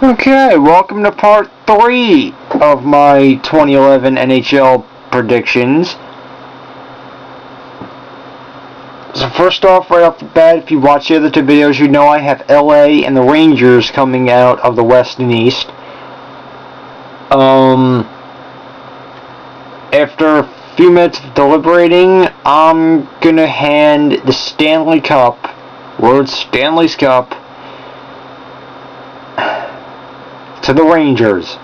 Okay, welcome to part 3 of my 2011 NHL predictions. So first off, right off the bat, if you watch the other two videos, you know I have LA and the Rangers coming out of the West and East. After a few minutes of deliberating, I'm gonna hand the Stanley Cup, Stanley's Cup, to the Rangers.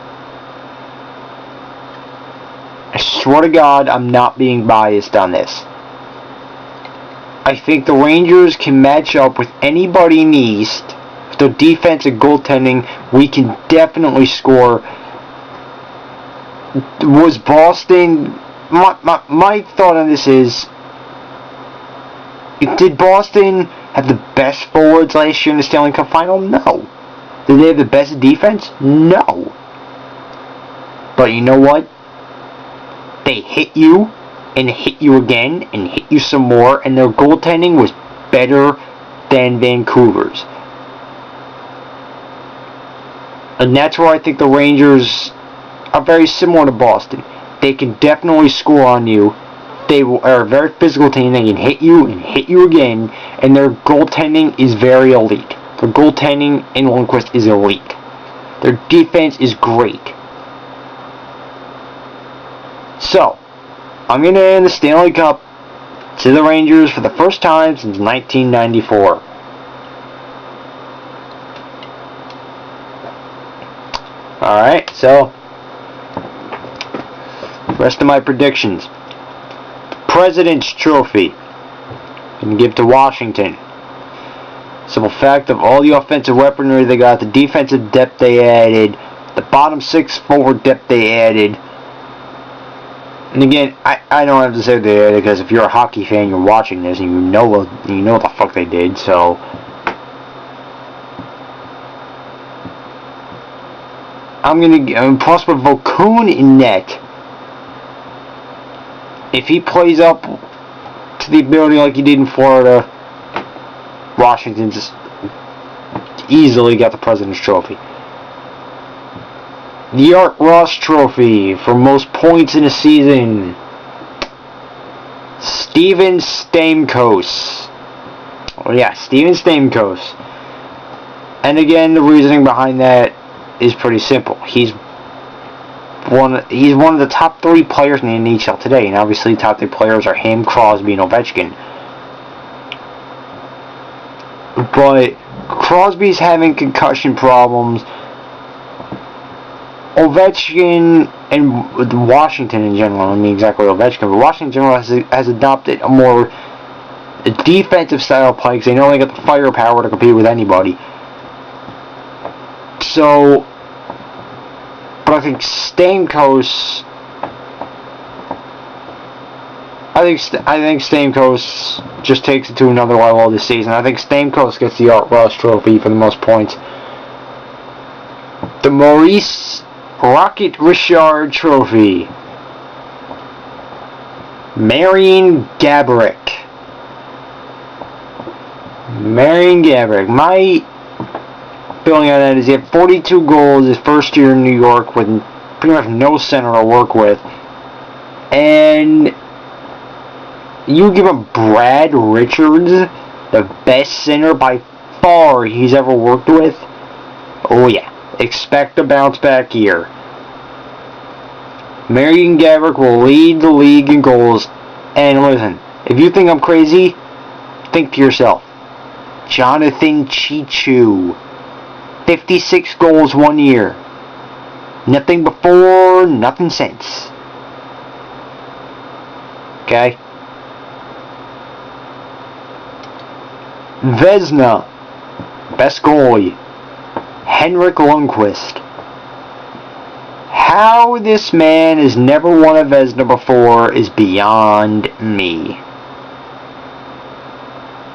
I swear to God, I'm not being biased on this. I think the Rangers can match up with anybody in the East. With their defense and goaltending, we can definitely score. Was Boston... My thought on this is... Did Boston have the best forwards last year in the Stanley Cup Final? No. Did they have the best defense? No. But you know what? They hit you, and hit you again, and hit you some more, and their goaltending was better than Vancouver's. And that's where I think the Rangers are very similar to Boston. They can definitely score on you. They are a very physical team. They can hit you and hit you again, and their goaltending is very elite. Their goaltending in Lundqvist is elite. Their defense is great. So, I'm going to hand the Stanley Cup to the Rangers for the first time since 1994. Alright, so, rest of my predictions. President's Trophy. I'm going to give to Washington. Simple fact of all the offensive weaponry they got, the defensive depth they added, the bottom 6 forward depth they added. And again, I don't have to say they added, because if you're a hockey fan, you're watching this and you know what the fuck they did. So I'm plus with Vokun in net. If he plays up to the ability like he did in Florida, Washington just easily got the President's Trophy. The Art Ross Trophy for most points in a season. Steven Stamkos. Oh yeah, Steven Stamkos. And again, the reasoning behind that is pretty simple. He's one of the top 3 players in the NHL today, and obviously the top 3 players are him, Crosby, and Ovechkin. But Crosby's having concussion problems. Ovechkin and Washington in general, I mean exactly Ovechkin, but Washington in general has adopted a more defensive style play because they know they got the firepower to compete with anybody. So, but I think Stamkos, I think Stamkos just takes it to another level this season. I think Stamkos gets the Art Ross Trophy for the most points. The Maurice Rocket Richard Trophy. Marian gaborik. My feeling on that is he had 42 goals his first year in New York with pretty much no center to work with. And you give him Brad Richards, the best center by far he's ever worked with. Oh yeah. Expect a bounce back year. Marian gaborik will lead the league in goals. And listen, if you think I'm crazy, think to yourself. Jonathan Cheechoo. 56 goals 1 year. Nothing before, nothing since. Okay? Vezina. Best goalie. Henrik Lundqvist. How this man has never won a Vezina before is beyond me.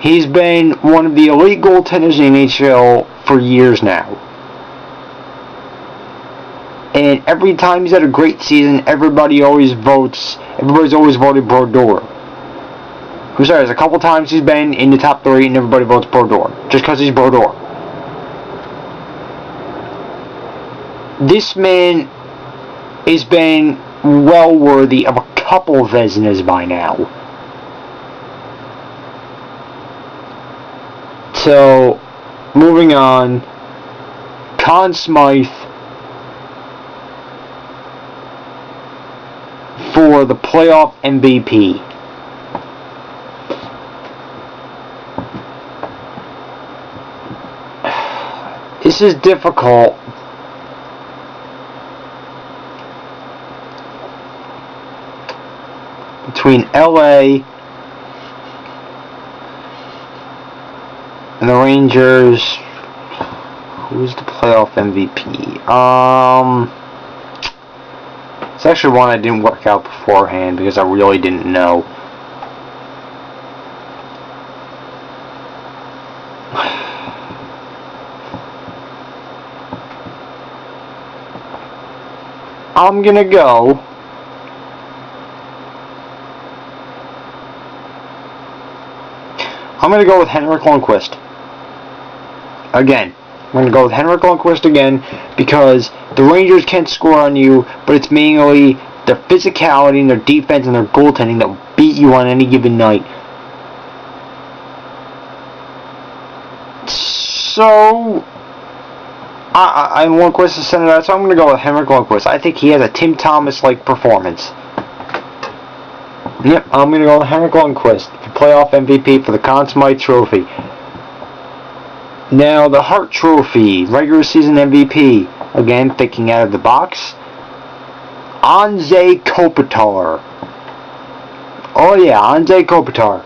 He's been one of the elite goaltenders in the NHL for years now. And every time he's had a great season, everybody's always voted Brodeur. I'm sorry, there's a couple times he's been in the top 3 and everybody votes Brodeur. Just because he's Brodeur. this man has been well worthy of a couple vezinas by now. So, moving on, Conn Smythe for the playoff MVP. This is difficult. Between LA and the Rangers. Who's the playoff MVP? It's actually one I didn't work out beforehand because I really didn't know. I'm gonna go with Henrik Lundqvist. Again, I'm going to go with Henrik Lundqvist again because the Rangers can score on you, but it's mainly their physicality and their defense and their goaltending that will beat you on any given night. So, Lundqvist is sending out, so I'm going to go with Henrik Lundqvist. I think he has a Tim Thomas-like performance. Yep, I'm going to go with Henrik Lundqvist, the playoff MVP for the Conn Smythe Trophy. Now, the Hart Trophy, regular season MVP. Again, thinking out of the box. Anze Kopitar. Oh yeah, Anze Kopitar.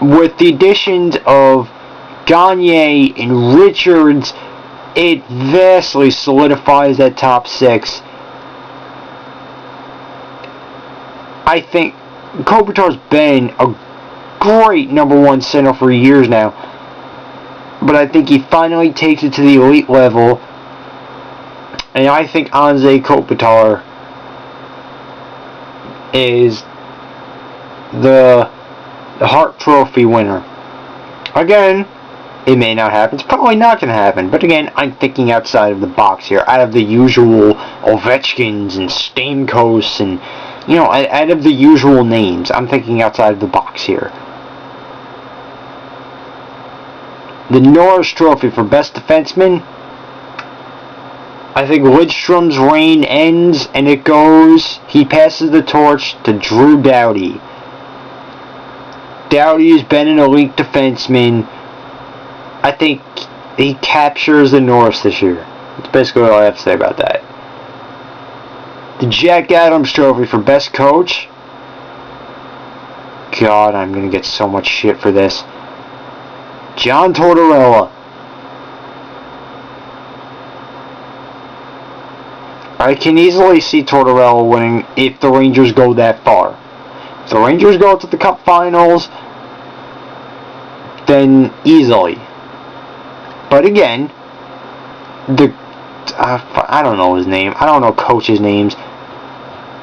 With the additions of Gagne and Richards, it vastly solidifies that top six. I think Kopitar's been a great number one center for years now, but I think he finally takes it to the elite level, and I think Anze Kopitar is the Hart Trophy winner. Again, it may not happen. It's probably not going to happen. But again, I'm thinking outside of the box here. Out of the usual Ovechkins and Stamkos and, you know, out of the usual names. I'm thinking outside of the box here. The Norris Trophy for Best Defenseman. I think Lidstrom's reign ends and it goes. He passes the torch to Drew Doughty. Doughty has been an elite defenseman. I think he captures the Norris this year. That's basically all I have to say about that. The Jack Adams Trophy for Best Coach. God, I'm going to get so much shit for this. John Torterella. I can easily see Torterella winning if the Rangers go that far. If the Rangers go to the Cup Finals, then easily. But again, I don't know his name. I don't know coaches' names.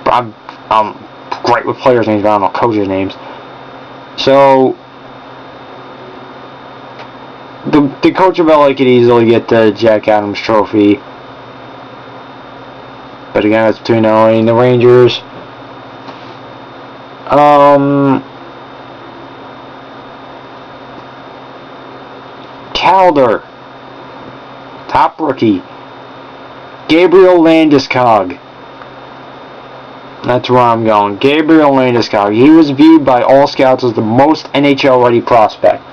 But I'm great with players' names, but I don't know coaches' names. So the coach of LA could easily get the Jack Adams Trophy. But again, it's between LA and the Rangers. Calder, top rookie. Gabriel Landeskog. That's where I'm going. Gabriel Landeskog. He was viewed by all scouts as the most NHL-ready prospect.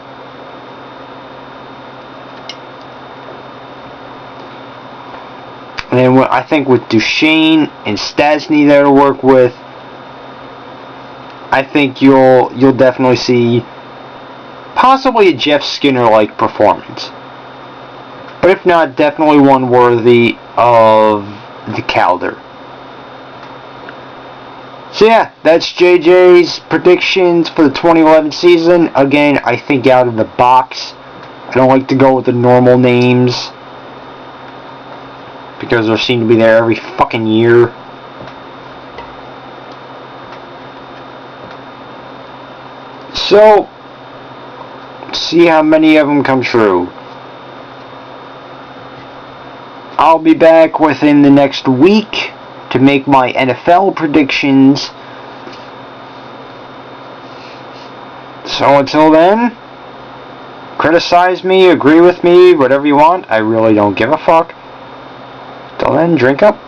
And then I think with Duchesne and Stastny there to work with, I think you'll definitely see possibly a Jeff Skinner-like performance. But if not, definitely one worthy of the calder. So yeah, that's JJ's predictions for the 2011 season. Again, I think out of the box. I don't like to go with the normal names, because they seem to be there every fucking year. So, see how many of them come true. I'll be back within the next week to make my NFL predictions. So until then, criticize me, agree with me, whatever you want. I really don't give a fuck. Till then, drink up.